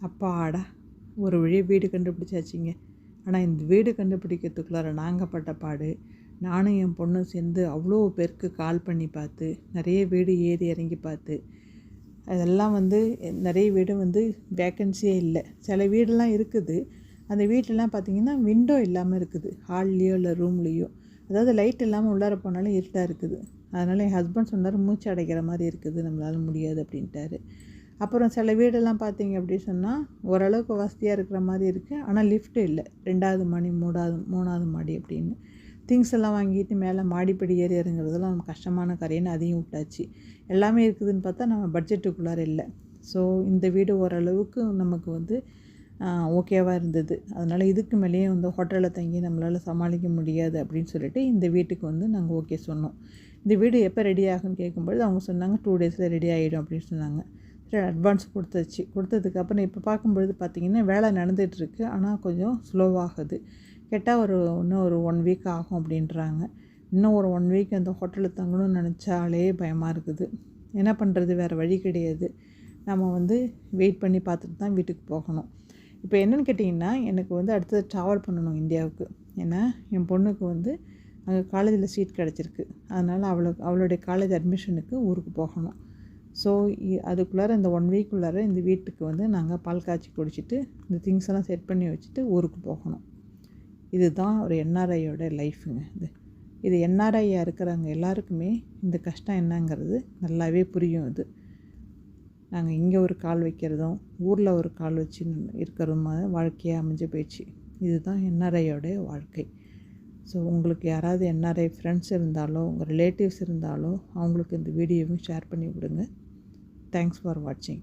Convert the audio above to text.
அப்பாடா, ஒரு வழி வீடு கண்டுபிடிச்சாச்சிங்க. ஆனால் இந்த வீடு கண்டுபிடிக்கிறதுக்குள்ளார நாங்கள் பட்ட பாடு, நானும் என் பொண்ணும் சேர்ந்து அவ்வளோ பேருக்கு கால் பண்ணி பார்த்து, நிறைய வீடு ஏறி இறங்கி பார்த்து, அதெல்லாம் நிறைய வீடு வேக்கன்சியே இல்லை. சில வீடெல்லாம் இருக்குது, அந்த வீட்டெல்லாம் பார்த்திங்கன்னா விண்டோ இல்லாமல் இருக்குது, ஹால்லேயோ இல்லை ரூம்லேயோ. அதாவது லைட் இல்லாமல் உள்ளார போனாலும் இருட்டாக இருக்குது. அதனால் என் ஹஸ்பண்ட் சொன்னார், மூச்சு அடைக்கிற மாதிரி இருக்குது, நம்மளால் முடியாது அப்படின்ட்டாரு. அப்புறம் சில வீடெல்லாம் பார்த்திங்க அப்படி சொன்னால் ஓரளவுக்கு வசதியாக இருக்கிற மாதிரி இருக்குது, ஆனால் லிஃப்ட்டு இல்லை, 2வது மாடி 3வது மாடி அப்படின்னு. திங்ஸ் எல்லாம் வாங்கிட்டு மேலே மாடிப்படி ஏறி இறங்குறதெல்லாம் நம்ம கஷ்டமான காரியம்னு அதையும் விட்டாச்சு. எல்லாமே இருக்குதுன்னு பார்த்தா நம்ம பட்ஜெட்டுக்குள்ளார இல்லை. ஸோ இந்த வீடு ஓரளவுக்கு நமக்கு ஓகேவாக இருந்தது. அதனால் இதுக்கு மேலேயே ஹோட்டலில் தங்கி நம்மளால் சமாளிக்க முடியாது அப்படின்னு சொல்லிட்டு இந்த வீட்டுக்கு நாங்கள் ஓகே சொன்னோம். இந்த வீடு எப்போ ரெடி ஆகும்னு கேட்கும்பொழுது அவங்க சொன்னாங்க 2 டேஸில் ரெடி ஆகிடும் அப்படின்னு சொன்னாங்க. சரி, அட்வான்ஸ் கொடுத்ததுக்கப்புறம் இப்போ பார்க்கும்பொழுது பார்த்திங்கன்னா வேலை நடந்துகிட்ருக்கு, ஆனால் கொஞ்சம் ஸ்லோவாகுது. கேட்டால் இன்னும் ஒரு 1 வீக் ஆகும் அப்படின்றாங்க. இன்னும் ஒரு 1 வீக் அந்த ஹோட்டலில் தங்கணும்னு நினச்சாலே பயமாக இருக்குது. என்ன பண்ணுறது, வேறு வழி கிடையாது. நம்ம வெயிட் பண்ணி பார்த்துட்டு தான் வீட்டுக்கு போகணும். இப்போ என்னென்னு கேட்டிங்கன்னா, எனக்கு அடுத்தது ட்ராவல் பண்ணணும் இந்தியாவுக்கு. ஏன்னா என் பொண்ணுக்கு அங்கே காலேஜில் சீட் கிடச்சிருக்கு. அதனால் அவளுடைய காலேஜ் அட்மிஷனுக்கு ஊருக்கு போகணும். ஸோ அதுக்குள்ளார இந்த 1 வீக்குள்ளார இந்த வீட்டுக்கு நாங்கள் பால் காய்ச்சி குடிச்சிட்டு இந்த திங்ஸ் எல்லாம் செட் பண்ணி வச்சுட்டு ஊருக்கு போகணும். இதுதான் ஒரு என்ஆர்ஐயோட லைஃபுங்க. இது என்ஆர்ஐயாக இருக்கிறவங்க எல்லாருக்குமே இந்த கஷ்டம் என்னங்கிறது நல்லாவே புரியும். நாங்கள் இங்கே ஒரு கால் வைக்கிறதும் ஊரில் ஒரு கால் வச்சு இருக்கிறதுமாக வாழ்க்கையாக அமைஞ்சு போயிடுச்சு. இதுதான் என்ஆர்ஐயோடைய வாழ்க்கை. ஸோ உங்களுக்கு யாராவது என்ஆர்ஐ ஃப்ரெண்ட்ஸ் இருந்தாலோ உங்கள் ரிலேட்டிவ்ஸ் இருந்தாலோ அவங்களுக்கு இந்த வீடியோவும் ஷேர் பண்ணி விடுங்க. தேங்க்ஸ் ஃபார் வாட்சிங்.